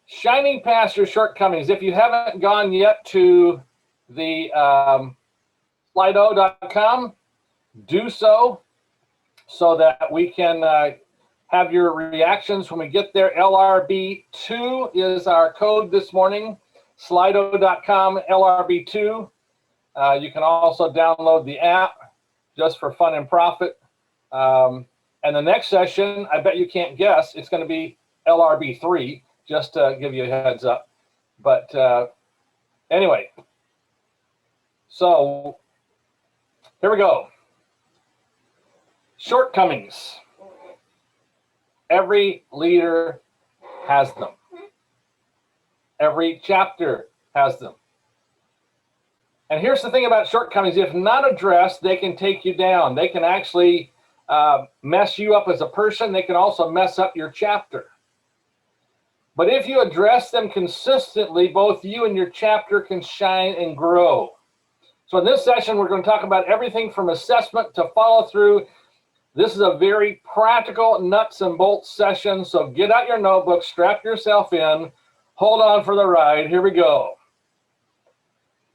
Shining past your shortcomings. If you haven't gone yet to the Slido.com, do so that we can have your reactions when we get there. LRB2 is our code this morning. Slido.com, LRB2. You can also download the app just for fun and profit. And the next session, I bet you can't guess, it's going to be LRB3, just to give you a heads up. But anyway, so here we go. Shortcomings. Every leader has them. Every chapter has them. And here's the thing about shortcomings. If not addressed, they can take you down. They can actually mess you up as a person. They can also mess up your chapter. But if you address them consistently, both you and your chapter can shine and grow. So in this session, we're going to talk about everything from assessment to follow through. This is a very practical nuts and bolts session. So get out your notebook, strap yourself in, hold on for the ride. Here we go.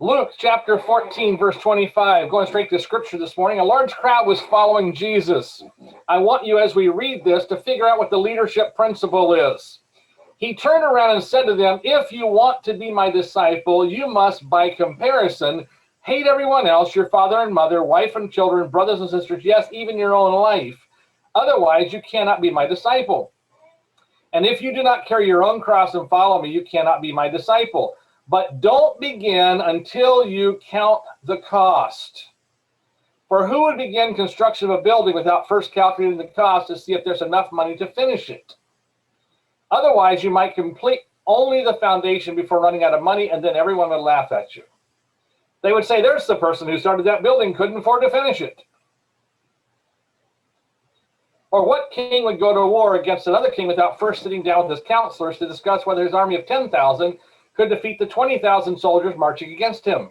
Luke chapter 14, verse 25, going straight to scripture this morning. A large crowd was following Jesus. I want you, as we read this, to figure out what the leadership principle is. He turned around and said to them, if you want to be my disciple, you must, by comparison, hate everyone else, your father and mother, wife and children, brothers and sisters, yes, even your own life. Otherwise, you cannot be my disciple. And if you do not carry your own cross and follow me, you cannot be my disciple. But don't begin until you count the cost. For who would begin construction of a building without first calculating the cost to see if there's enough money to finish it? Otherwise, you might complete only the foundation before running out of money, and then everyone would laugh at you. They would say, there's the person who started that building, couldn't afford to finish it. Or what king would go to war against another king without first sitting down with his counselors to discuss whether his army of 10,000 could defeat the 20,000 soldiers marching against him?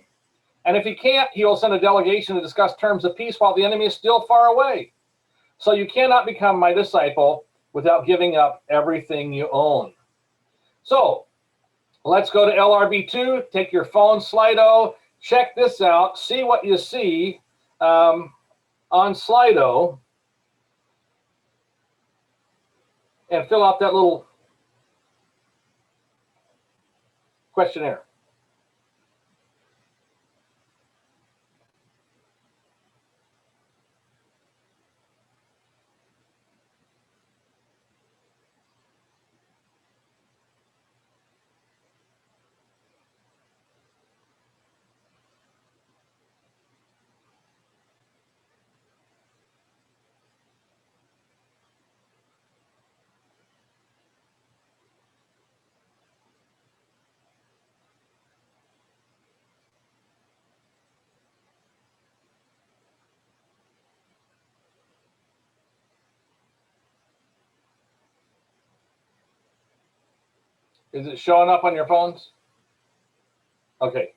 And if he can't, he will send a delegation to discuss terms of peace while the enemy is still far away. So you cannot become my disciple without giving up everything you own. So let's go to LRB2. Take your phone, Slido. Check this out. See what you see on Slido. And fill out that little questionnaire. Is it showing up on your phones? Okay.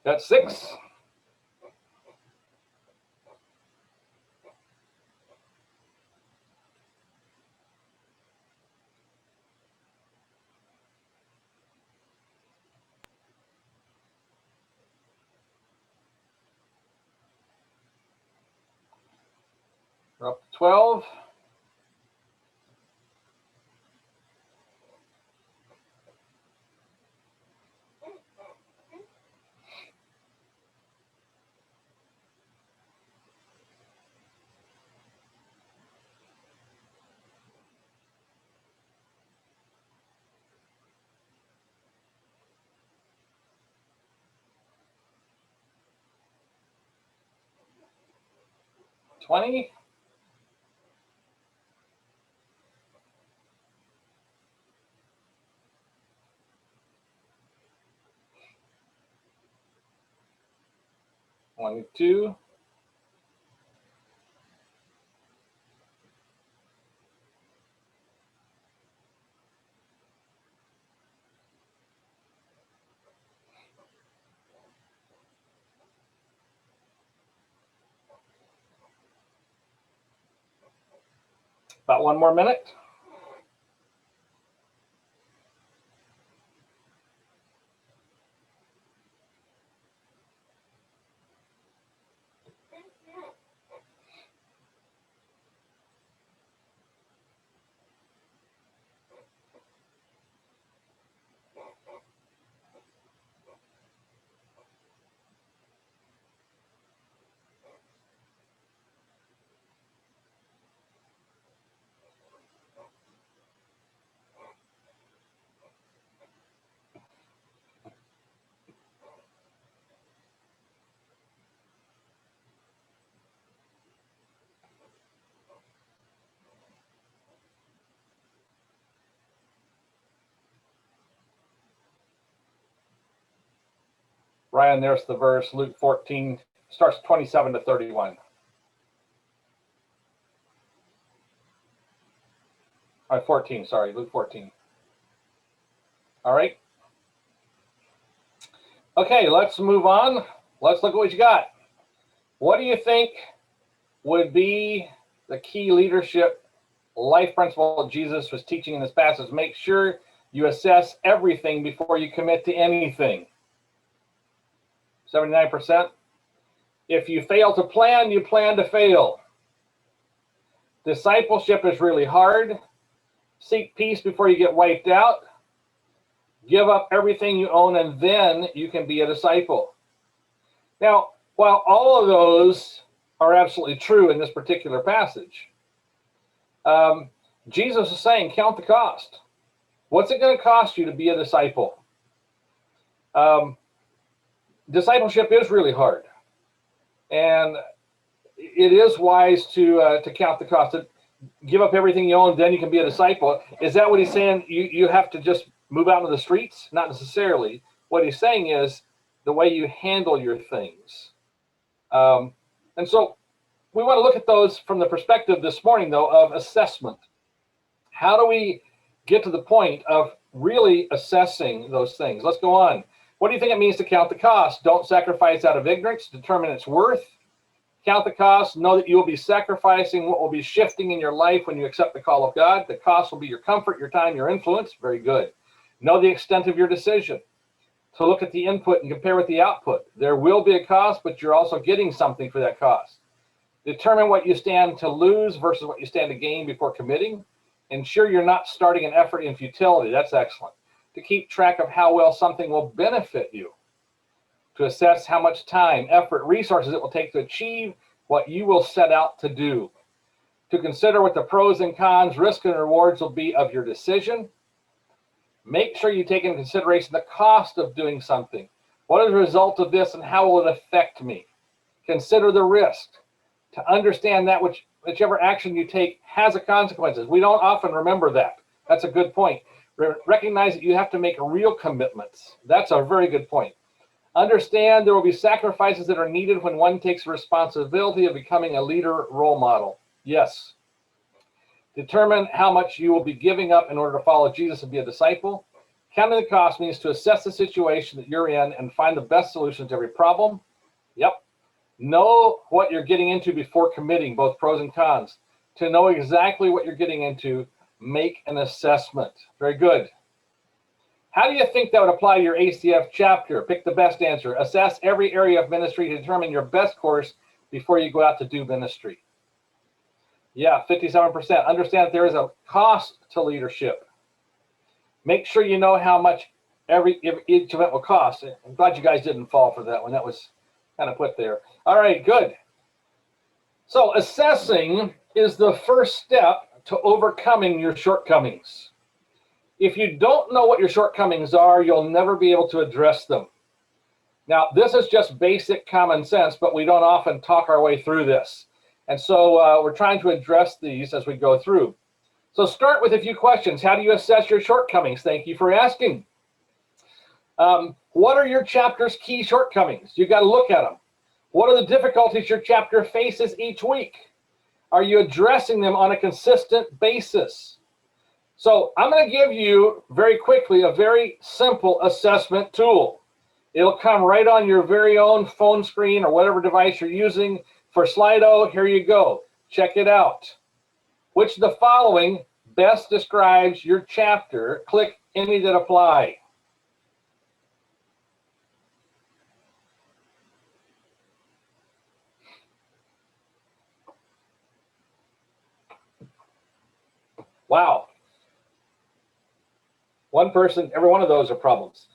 That's 6. We're up to 12. $20. 22. About 1 more minute. Ryan, there's the verse, Luke 14, starts 27 to 31. All right, 14, sorry, Luke 14. All right. Okay, let's move on. Let's look at what you got. What do you think would be the key leadership life principle Jesus was teaching in this passage? Make sure you assess everything before you commit to anything. 79%. If you fail to plan, you plan to fail. Discipleship is really hard. Seek peace before you get wiped out. Give up everything you own, and then you can be a disciple. Now, while all of those are absolutely true in this particular passage, Jesus is saying, count the cost. What's it going to cost you to be a disciple? Discipleship is really hard, and it is wise to count the cost. To give up everything you own, then you can be a disciple. Is that what he's saying? You have to just move out into the streets? Not necessarily. What he's saying is the way you handle your things. And so we want to look at those from the perspective this morning, though, of assessment. How do we get to the point of really assessing those things? Let's go on. What do you think it means to count the cost? Don't sacrifice out of ignorance. Determine its worth. Count the cost. Know that you will be sacrificing what will be shifting in your life when you accept the call of God. The cost will be your comfort, your time, your influence. Very good. Know the extent of your decision. So look at the input and compare with the output. There will be a cost, but you're also getting something for that cost. Determine what you stand to lose versus what you stand to gain before committing. Ensure you're not starting an effort in futility. That's excellent. To keep track of how well something will benefit you. To assess how much time, effort, resources it will take to achieve what you will set out to do. To consider what the pros and cons, risks and rewards will be of your decision. Make sure you take into consideration the cost of doing something. What is the result of this and how will it affect me? Consider the risk. To understand that whichever action you take has a consequences. We don't often remember that. That's a good point. Recognize that you have to make real commitments. That's a very good point. Understand there will be sacrifices that are needed when one takes responsibility of becoming a leader role model. Yes. Determine how much you will be giving up in order to follow Jesus and be a disciple. Counting the cost means to assess the situation that you're in and find the best solution to every problem. Yep. Know what you're getting into before committing, both pros and cons. To know exactly what you're getting into, make an assessment. Very good. How do you think that would apply to your ACF chapter? Pick the best answer. Assess every area of ministry to determine your best course before you go out to do ministry. Yeah, 57%. Understand that there is a cost to leadership. Make sure you know how much each event will cost. I'm glad you guys didn't fall for that one. That was kind of put there. All right, good. So assessing is the first step to overcoming your shortcomings. If you don't know what your shortcomings are, you'll never be able to address them. Now, this is just basic common sense, but we don't often talk our way through this. And so we're trying to address these as we go through. So start with a few questions. How do you assess your shortcomings? Thank you for asking. What are your chapter's key shortcomings? You got to look at them. What are the difficulties your chapter faces each week? Are you addressing them on a consistent basis? So I'm going to give you very quickly a very simple assessment tool. It'll come right on your very own phone screen or whatever device you're using. For Slido, here you go. Check it out. Which of the following best describes your chapter? Click any that apply. Wow. One person, every one of those are problems.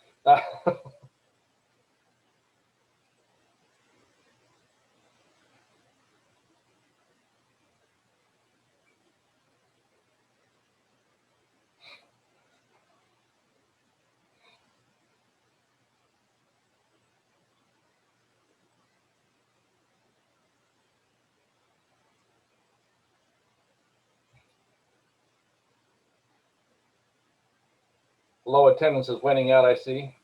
Low attendance is winning out, I see.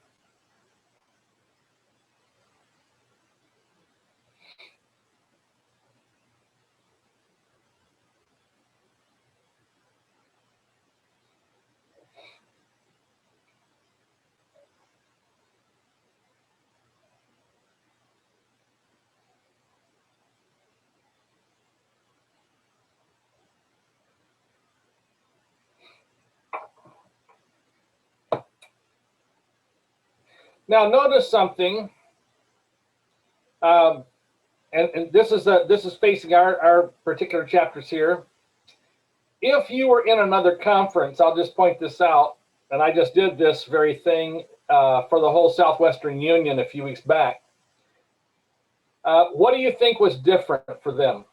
Now notice something, and this is facing our particular chapters here. If you were in another conference, I'll just point this out, and I just did this very thing for the whole Southwestern Union a few weeks back. What do you think was different for them?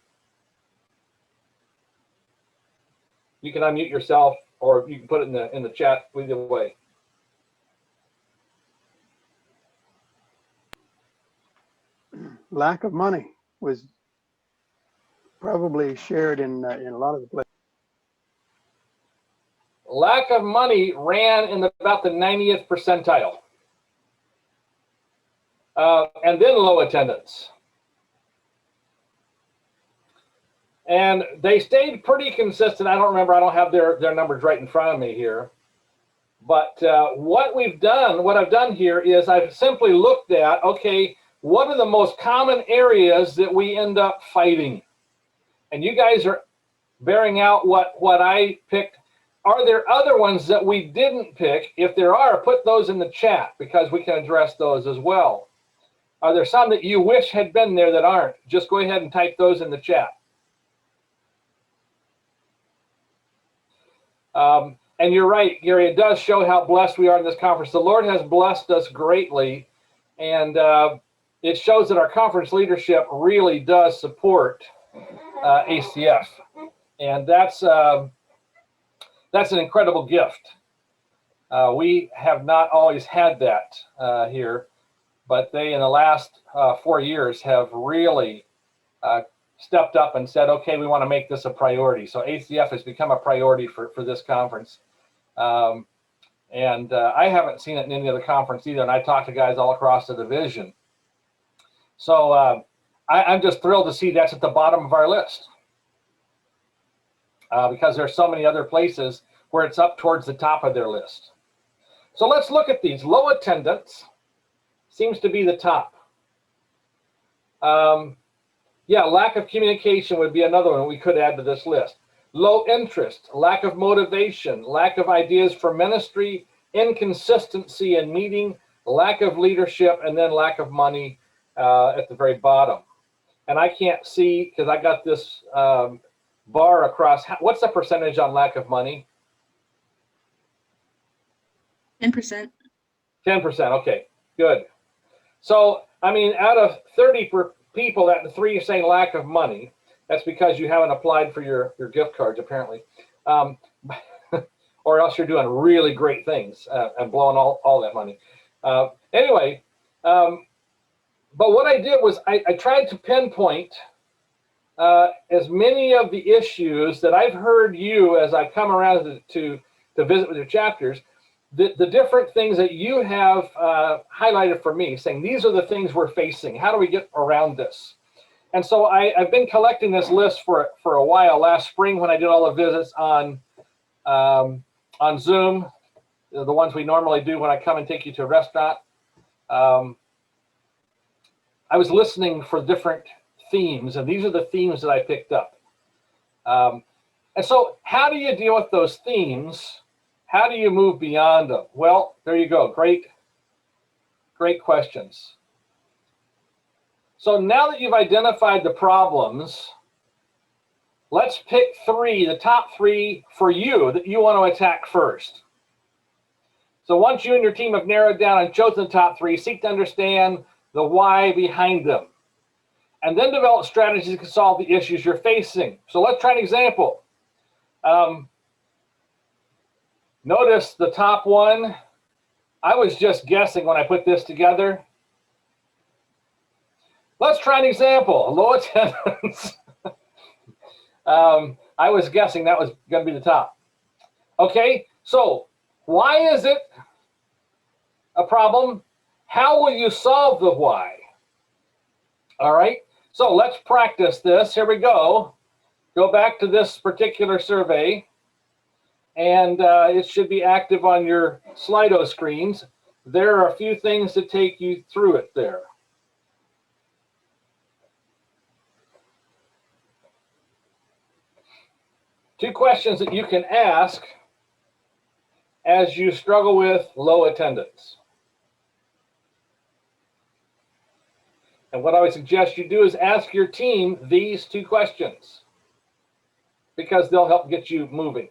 You can unmute yourself, or you can put it in the chat either way. Lack of money was probably shared in a lot of the places. Lack of money ran in about the 90th percentile. And then low attendance. And they stayed pretty consistent. I don't remember, I don't have their numbers right in front of me here. But what I've done here is I've simply looked at, okay, what are the most common areas that we end up fighting? And you guys are bearing out what I picked. Are there other ones that we didn't pick? If there are, put those in the chat because we can address those as well. Are there some that you wish had been there that aren't? Just go ahead and type those in the chat. And you're right, Gary, it does show how blessed we are in this conference. The Lord has blessed us greatly, and it shows that our conference leadership really does support ACF. And that's an incredible gift. We have not always had that here, but they, in the last 4 years, have really stepped up and said, okay, we want to make this a priority. So ACF has become a priority for this conference. And I haven't seen it in any other conference either, and I talked to guys all across the division. So I'm just thrilled to see that's at the bottom of our list. Because there's so many other places where it's up towards the top of their list. So let's look at these. Low attendance seems to be the top. Yeah, lack of communication would be another one we could add to this list. Low interest, lack of motivation, lack of ideas for ministry, inconsistency in meeting, lack of leadership, and then lack of money at the very bottom. And I can't see because I got this bar across. What's the percentage on lack of money? 10%. 10%, okay, good. So, I mean, out of 30 people, that 3 are saying lack of money. That's because you haven't applied for your gift cards, apparently. Or else you're doing really great things and blowing all that money. Anyway, but what I did was I tried to pinpoint as many of the issues that I've heard you, as I come around to visit with your chapters, the different things that you have highlighted for me, saying these are the things we're facing. How do we get around this? And so I've been collecting this list for a while. Last spring, when I did all the visits on Zoom, the ones we normally do when I come and take you to a restaurant, I was listening for different themes, and these are the themes that I picked up. And so how do you deal with those themes? How do you move beyond them? Well, there you go. Great questions. So now that you've identified the problems, let's pick three, the top three for you that you want to attack first. So once you and your team have narrowed down and chosen the top three, seek to understand the why behind them. And then develop strategies to solve the issues you're facing. So let's try an example. Notice the top one. I was just guessing when I put this together. Let's try an example. Low attendance. I was guessing that was going to be the top. Okay, so why is it a problem? How will you solve the why? All right, so let's practice this. Here we go. Go back to this particular survey, and it should be active on your Slido screens. There are a few things to take you through it there. Two questions that you can ask as you struggle with low attendance. And what I would suggest you do is ask your team these two questions, because they'll help get you moving.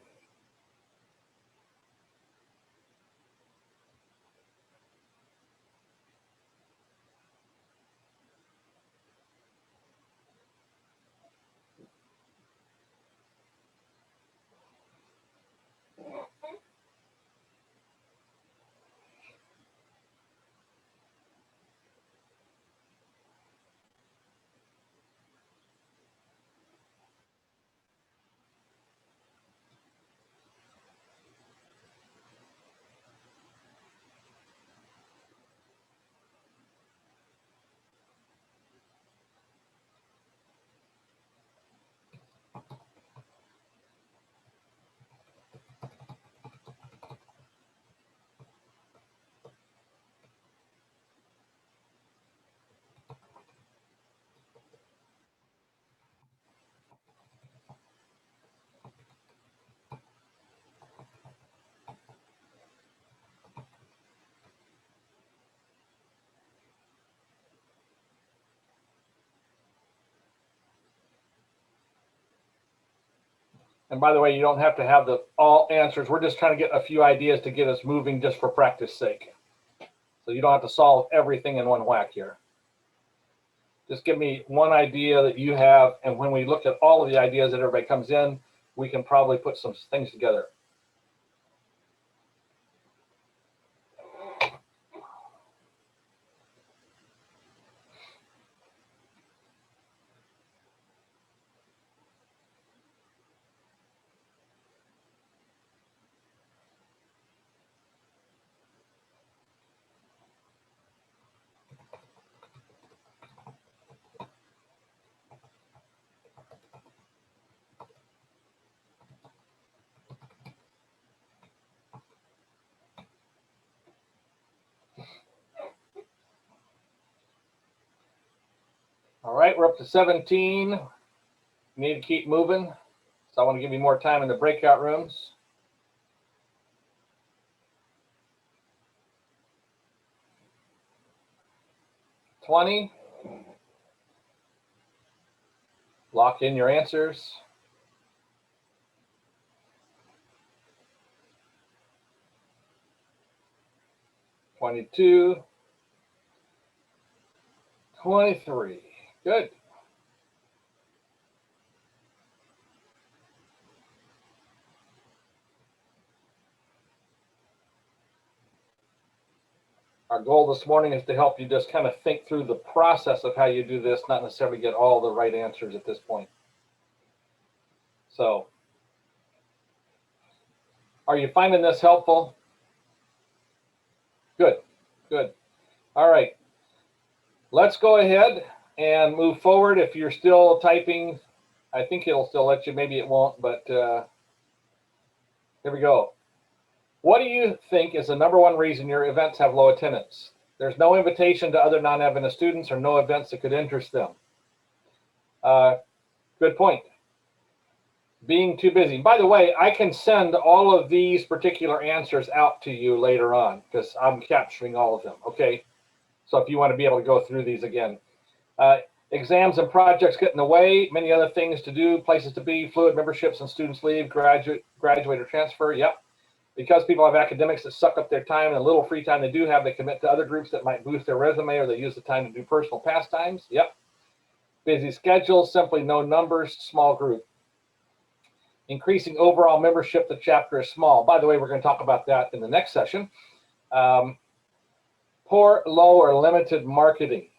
And by the way, you don't have to have all answers. We're just trying to get a few ideas to get us moving just for practice sake. So you don't have to solve everything in one whack here. Just give me one idea that you have, and when we look at all of the ideas that everybody comes in, we can probably put some things together. All right, we're up to 17. We need to keep moving. So I want to give you more time in the breakout rooms. $20. Lock in your answers. $22. $23. Good. Our goal this morning is to help you just kind of think through the process of how you do this, not necessarily get all the right answers at this point. So, are you finding this helpful? Good, good. All right. Let's go ahead and move forward. If you're still typing, I think it'll still let you. Maybe it won't, but here we go. What do you think is the #1 reason your events have low attendance? There's no invitation to other non-Adventist students or no events that could interest them. Good point. Being too busy. By the way, I can send all of these particular answers out to you later on because I'm capturing all of them, okay? So if you want to be able to go through these again. Exams and projects get in the way, many other things to do, places to be, fluid memberships and students leave, graduate or transfer, yep. Because people have academics that suck up their time and the little free time they do have, they commit to other groups that might boost their resume or they use the time to do personal pastimes, yep. Busy schedules, simply no numbers, small group. Increasing overall membership, the chapter is small. By the way, we're going to talk about that in the next session. Poor, low, or limited marketing.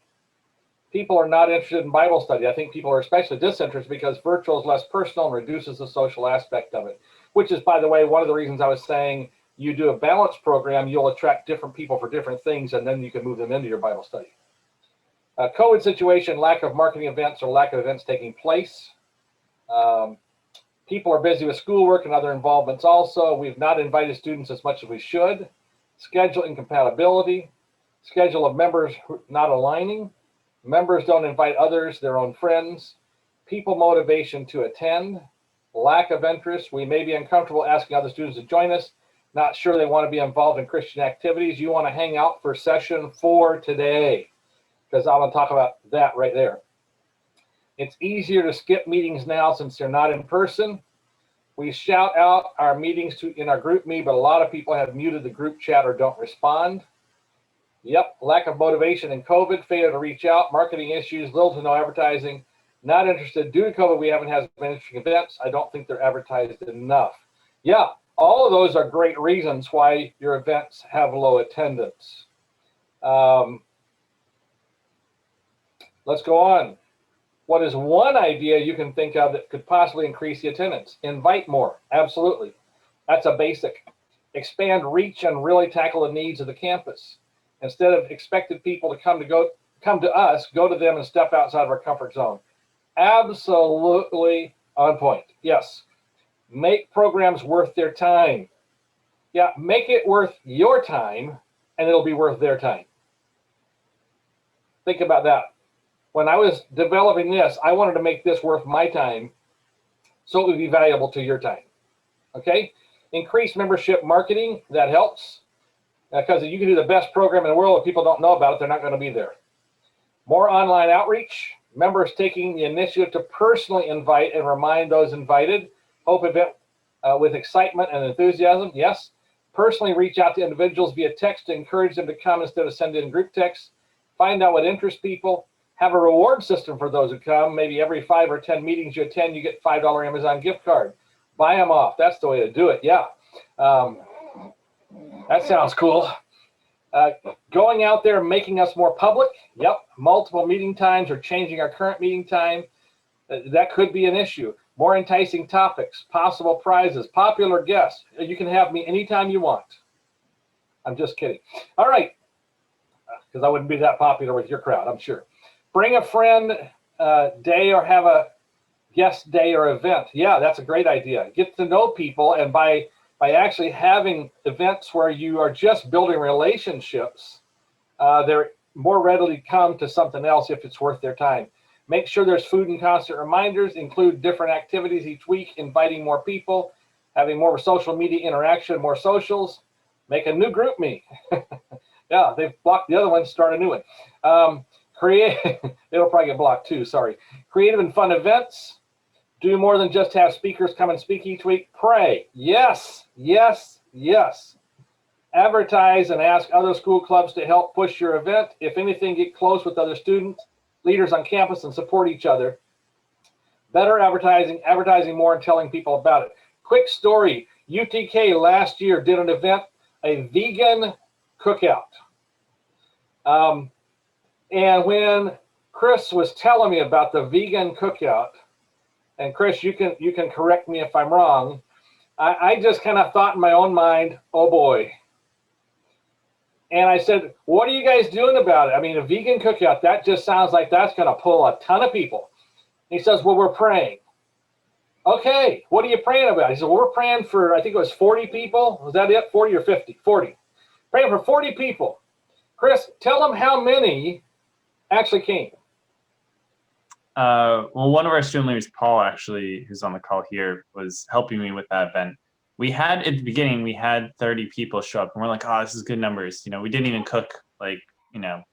People are not interested in Bible study. I think people are especially disinterested because virtual is less personal and reduces the social aspect of it, which is, by the way, one of the reasons I was saying you do a balanced program, you'll attract different people for different things, and then you can move them into your Bible study. COVID situation, lack of marketing events or lack of events taking place. People are busy with schoolwork and other involvements also. We've not invited students as much as we should. Schedule incompatibility. Schedule of members not aligning. Members don't invite others, their own friends. People motivation to attend. Lack of interest. We may be uncomfortable asking other students to join us. Not sure they want to be involved in Christian activities. You want to hang out for session 4 today because I'm going to talk about that right there. It's easier to skip meetings now since they're not in person. We shout out our meetings in our group me, but a lot of people have muted the group chat or don't respond. Yep, lack of motivation in COVID, failure to reach out, marketing issues, little to no advertising, not interested due to COVID. We haven't had many interesting events. I don't think they're advertised enough. Yeah, all of those are great reasons why your events have low attendance. Let's go on. What is one idea you can think of that could possibly increase the attendance? Us more, absolutely. That's a basic. Expand reach and really tackle the needs of the campus. Instead of expected people to come to us, go to them and step outside of our comfort zone. Absolutely on point. Yes. Make programs worth their time. Yeah, make it worth your time and it'll be worth their time. Think about that. When I was developing this, I wanted to make this worth my time so it would be valuable to your time. Okay? Increase membership marketing, that helps. Because you can do the best program in the world, if people don't know about it, they're not going to be there. More online outreach, members taking the initiative to personally invite and remind those invited. Hope event with excitement and enthusiasm, yes. Personally reach out to individuals via text to encourage them to come instead of sending in group texts. Find out what interests people. Have a reward system for those who come. Maybe every 5 or 10 meetings you attend, you get a $5 Amazon gift card. Buy them off. That's the way to do it. Yeah. That sounds cool. Going out there and making us more public. Yep. Multiple meeting times or changing our current meeting time. That could be an issue. More enticing topics, possible prizes, popular guests. You can have me anytime you want. I'm just kidding. All right. Because I wouldn't be that popular with your crowd, I'm sure. Bring a friend day or have a guest day or event. Yeah, that's a great idea. Get to know people, and by actually having events where you are just building relationships, they're more readily come to something else if it's worth their time. Make sure there's food and constant reminders. Include different activities each week, inviting more people, having more social media interaction, more socials. Make a new group me. Yeah, they've blocked the other one, start a new one. It'll probably get blocked too, sorry. Creative and fun events. Do more than just have speakers come and speak each week. Pray. Yes, yes, yes. Advertise and ask other school clubs to help push your event. If anything, get close with other students, leaders on campus, and support each other. Better advertising more and telling people about it. Quick story. UTK last year did an event, a vegan cookout. And when Chris was telling me about the vegan cookout, and Chris, you can correct me if I'm wrong, I just kind of thought in my own mind, oh boy. And I said, what are you guys doing about it? I mean, a vegan cookout, that just sounds like that's going to pull a ton of people. He says, well, we're praying. Okay, what are you praying about? He said, well, we're praying for, I think it was 40 people. Was that it? 40 or 50? 40. Praying for 40 people. Chris, tell them how many actually came. Well, one of our student leaders, Paul, actually, who's on the call here, was helping me with that event. We had, at the beginning, we had 30 people show up, and we're like, oh, this is good numbers. You know, we didn't even cook, like, you know,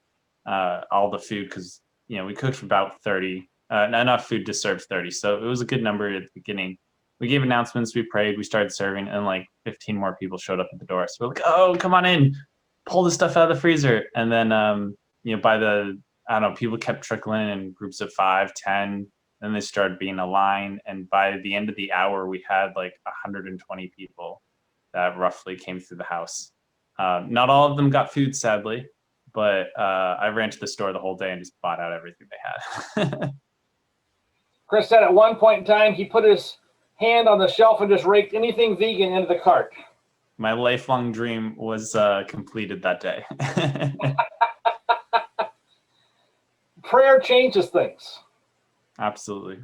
all the food, because, you know, we cooked for about 30, enough food to serve 30. So it was a good number at the beginning. We gave announcements, we prayed, we started serving, and like 15 more people showed up at the door. So we're like, oh, come on in, pull this stuff out of the freezer. And then, you know, by the, I don't know, people kept trickling in groups of 5, 10, then they started being a line. And by the end of the hour, we had like 120 people that roughly came through the house. Not all of them got food, sadly, but I ran to the store the whole day and just bought out everything they had. Chris said at one point in time, he put his hand on the shelf and just raked anything vegan into the cart. My lifelong dream was completed that day. Prayer changes things. Absolutely.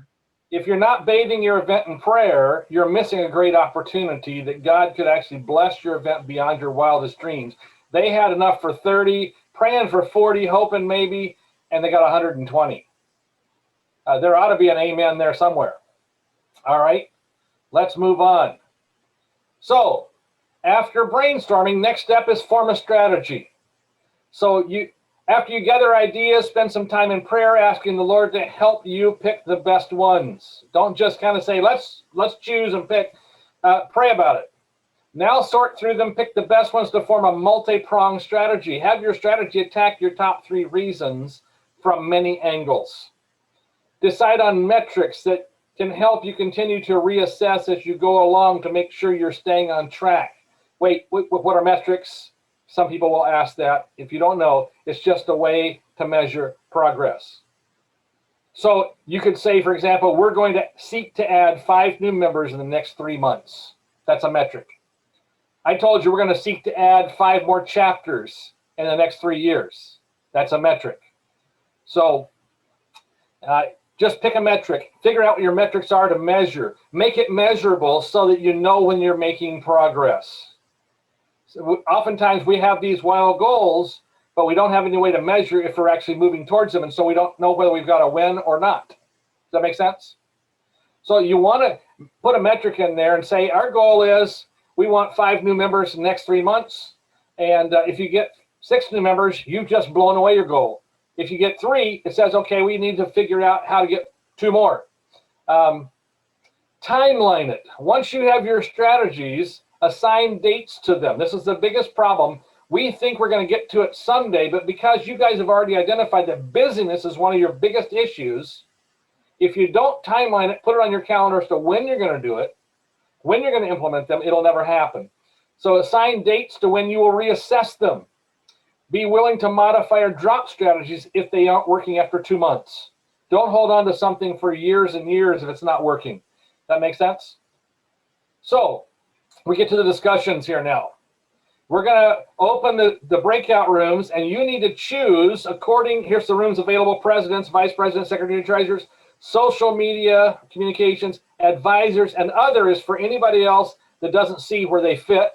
If you're not bathing your event in prayer, you're missing a great opportunity that God could actually bless your event beyond your wildest dreams. They had enough for 30, praying for 40, hoping maybe, and they got 120. There ought to be an amen there somewhere. All right, let's move on. So after brainstorming, next step is form a strategy. So after you gather ideas, spend some time in prayer, asking the Lord to help you pick the best ones. Don't just kind of say, let's choose and pick. Pray about it. Now sort through them, pick the best ones to form a multi-pronged strategy. Have your strategy attack your top 3 reasons from many angles. Decide on metrics that can help you continue to reassess as you go along to make sure you're staying on track. Wait, what are metrics? Some people will ask that. If you don't know, it's just a way to measure progress. So you could say, for example, we're going to seek to add 5 new members in the next 3 months. That's a metric. I told you we're going to seek to add 5 more chapters in the next 3 years. That's a metric. So just pick a metric. Figure out what your metrics are to measure. Make it measurable so that you know when you're making progress. So oftentimes we have these wild goals, but we don't have any way to measure if we're actually moving towards them, and so we don't know whether we've got a win or not. Does that make sense? So you want to put a metric in there and say, our goal is we want 5 new members in the next 3 months, and if you get 6 new members, you've just blown away your goal. If you get 3, it says, okay, we need to figure out how to get 2 more. Timeline it. Once you have your strategies, assign dates to them. This is the biggest problem. We think we're going to get to it someday, but because you guys have already identified that busyness is one of your biggest issues, if you don't timeline it, put it on your calendar as to when you're going to do it, when you're going to implement them, it'll never happen. So assign dates to when you will reassess them. Be willing to modify or drop strategies if they aren't working after 2 months. Don't hold on to something for years and years if it's not working. That makes sense? So we get to the discussions here now. We're going to open the breakout rooms, and you need to choose according, here's the rooms available: presidents, vice presidents, secretary treasurers, social media, communications, advisors, and others. For anybody else that doesn't see where they fit,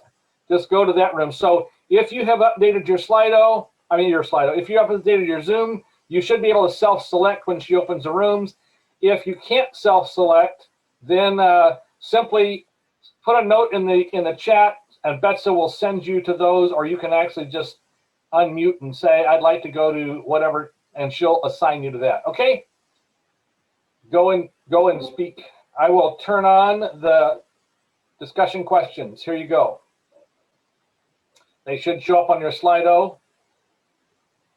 just go to that room. So if you have updated your Slido, if you have updated your Zoom, you should be able to self-select when she opens the rooms. If you can't self-select, then simply put a note in the chat, and Betsa will send you to those, or you can actually just unmute and say, I'd like to go to whatever, and she'll assign you to that. Okay? Go and speak. I will turn on the discussion questions. Here you go. They should show up on your Slido.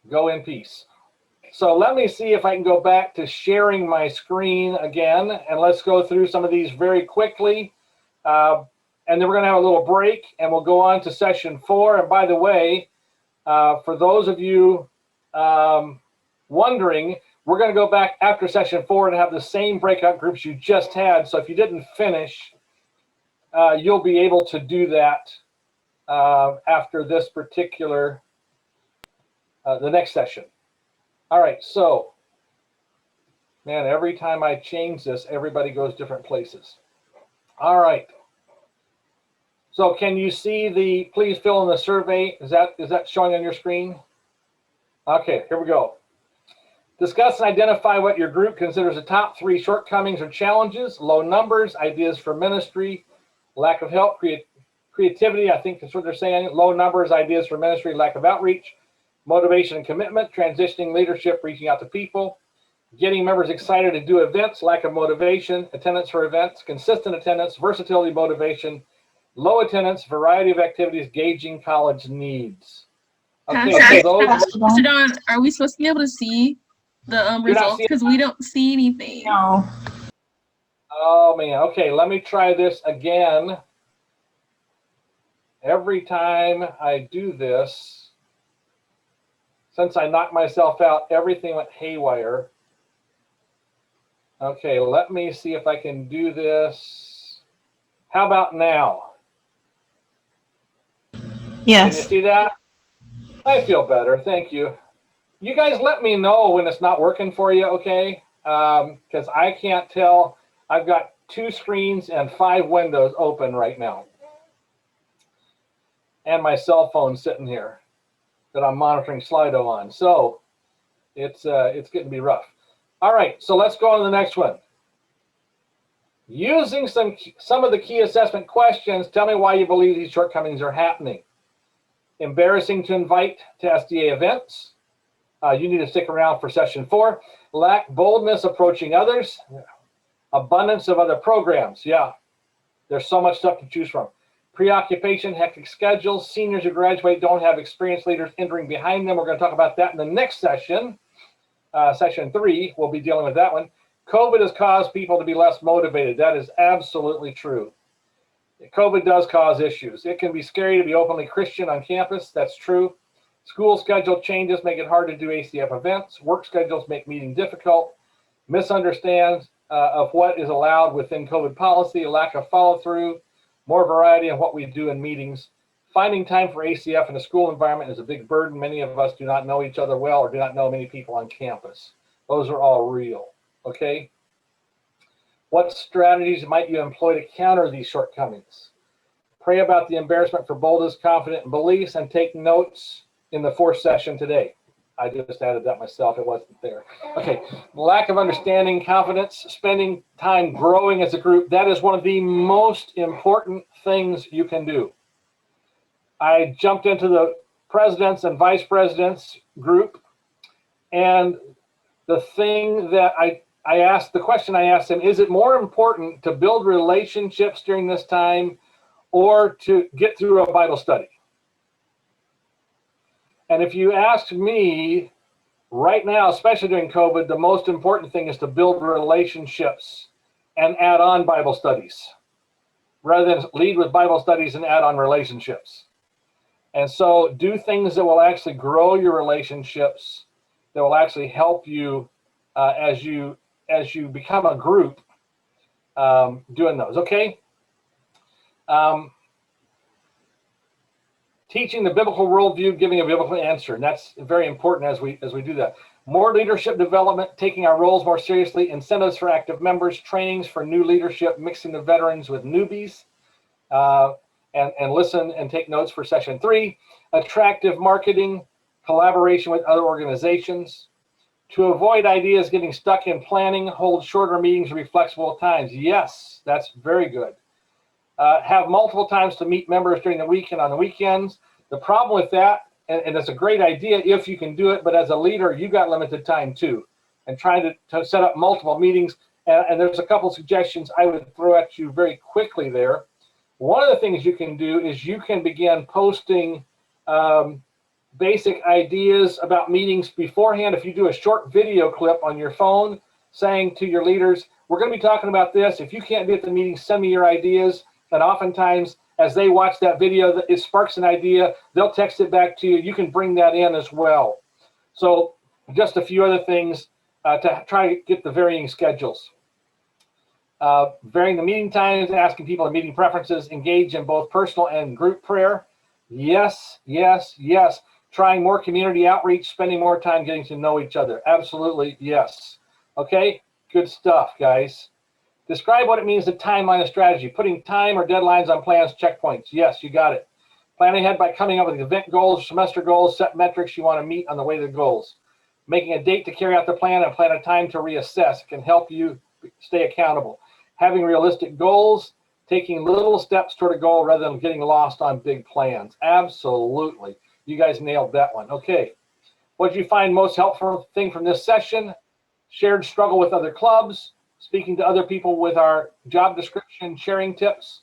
Go in peace. So let me see if I can go back to sharing my screen again, and let's go through some of these very quickly. And then we're going to have a little break, and we'll go on to session 4. And by the way, for those of you wondering, we're going to go back after session 4 and have the same breakout groups you just had. So if you didn't finish, you'll be able to do that after this particular the next session. All right, so, man, every time I change this, everybody goes different places. All right. So can you see the, please fill in the survey? Is that showing on your screen? Okay, here we go. Discuss and identify what your group considers the top 3 shortcomings or challenges: low numbers, ideas for ministry, lack of help, creativity, I think that's what they're saying, low numbers, ideas for ministry, lack of outreach, motivation and commitment, transitioning leadership, reaching out to people, getting members excited to do events, lack of motivation, attendance for events, consistent attendance, versatility, motivation, low attendance, variety of activities, gauging college needs. Okay, so those. Pastor Don, are we supposed to be able to see the results? Because we don't see anything. No. Oh man, okay, let me try this again. Every time I do this, since I knocked myself out, everything went haywire. Okay, let me see if I can do this. How about now? Yes. Can you see that? I feel better, thank you. You guys let me know when it's not working for you, okay? Because I can't tell. I've got 2 screens and 5 windows open right now. And my cell phone sitting here that I'm monitoring Slido on. So it's getting to be rough. All right, so let's go on to the next one. Using some of the key assessment questions, tell me why you believe these shortcomings are happening. Embarrassing to invite to SDA events. You need to stick around for session 4. Lack boldness approaching others. Abundance of other programs. Yeah, there's so much stuff to choose from. Preoccupation, hectic schedules. Seniors who graduate don't have experienced leaders entering behind them. We're going to talk about that in the next session. Session 3, we'll be dealing with that one. COVID has caused people to be less motivated. That is absolutely true. COVID does cause issues. It can be scary to be openly Christian on campus. That's true. School schedule changes make it hard to do ACF events. Work schedules make meeting difficult. Misunderstands of what is allowed within COVID policy, a lack of follow-through, more variety in what we do in meetings. Finding time for ACF in a school environment is a big burden. Many of us do not know each other well or do not know many people on campus. Those are all real, okay? What strategies might you employ to counter these shortcomings? Pray about the embarrassment for boldness, confident, and beliefs, and take notes in the 4th session today. I just added that myself. It wasn't there. Okay. Lack of understanding, confidence, spending time growing as a group. That is one of the most important things you can do. I jumped into the presidents and vice presidents group, and the thing that the question I asked them, is it more important to build relationships during this time or to get through a Bible study? And if you ask me right now, especially during COVID, the most important thing is to build relationships and add on Bible studies rather than lead with Bible studies and add on relationships. And so do things that will actually grow your relationships, that will actually help you as you become a group doing those, okay? Teaching the biblical worldview, giving a biblical answer, and that's very important as we do that. More leadership development, taking our roles more seriously, incentives for active members, trainings for new leadership, mixing the veterans with newbies, and listen and take notes for session 3. Attractive marketing, collaboration with other organizations. To avoid ideas getting stuck in planning, hold shorter meetings and be flexible at times. Yes, that's very good. Have multiple times to meet members during the week and on the weekends. The problem with that, and it's a great idea if you can do it, but as a leader, you got limited time too. And trying to set up multiple meetings, and there's a couple suggestions I would throw at you very quickly there. One of the things you can do is you can begin posting basic ideas about meetings beforehand. If you do a short video clip on your phone saying to your leaders, we're going to be talking about this. If you can't be at the meeting, send me your ideas. And oftentimes, as they watch that video, it sparks an idea. They'll text it back to you. You can bring that in as well. So just a few other things to try to get the varying schedules. Varying the meeting times, asking people the meeting preferences, engage in both personal and group prayer. Yes, yes, yes. trying more community outreach, spending more time getting to know each other. Absolutely, yes. Okay, good stuff, guys. Describe what it means to timeline a strategy. Putting time or deadlines on plans, checkpoints. Yes, you got it. Plan ahead by coming up with event goals, semester goals, set metrics you want to meet on the way to the goals. Making a date to carry out the plan and plan a time to reassess. It can help you stay accountable. Having realistic goals, taking little steps toward a goal rather than getting lost on big plans. Absolutely. You guys nailed that one. Okay. What did you find most helpful thing from this session? Shared struggle with other clubs, speaking to other people with our job description, sharing tips,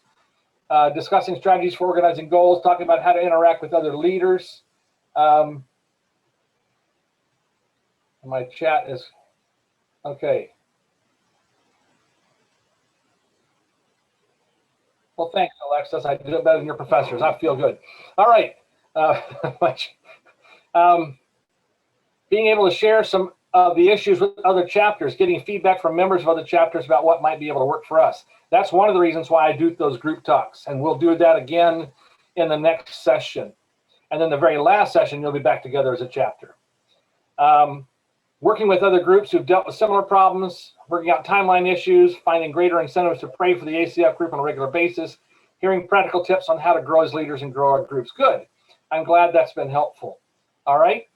discussing strategies for organizing goals, talking about how to interact with other leaders. My chat is, okay. Well, thanks, Alexis. I did it better than your professors. I feel good. All right. Being able to share some of the issues with other chapters, getting feedback from members of other chapters about what might be able to work for us. That's one of the reasons why I do those group talks, and we'll do that again in the next session. And then the very last session, you'll be back together as a chapter. Working with other groups who've dealt with similar problems, working out timeline issues, finding greater incentives to pray for the ACF group on a regular basis, hearing practical tips on how to grow as leaders and grow our groups. Good. I'm glad that's been helpful. All right.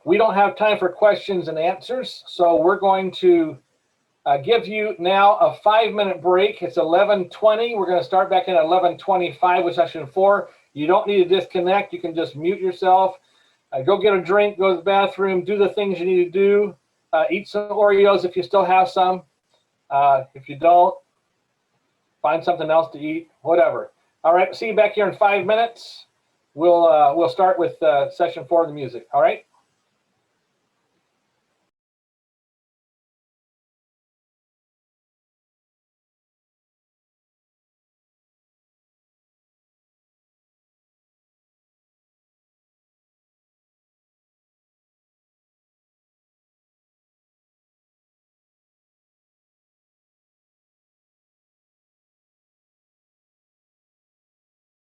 We don't have time for questions and answers, so we're going to give you now a 5-minute break. It's 11:20. We're going to start back in at 11:25 with session 4. You don't need to disconnect. You can just mute yourself. Go get a drink, go to the bathroom, do the things you need to do. Eat some Oreos if you still have some. If you don't, find something else to eat, whatever. All right, see you back here in 5 minutes. We'll start with session 4 of the music, all right?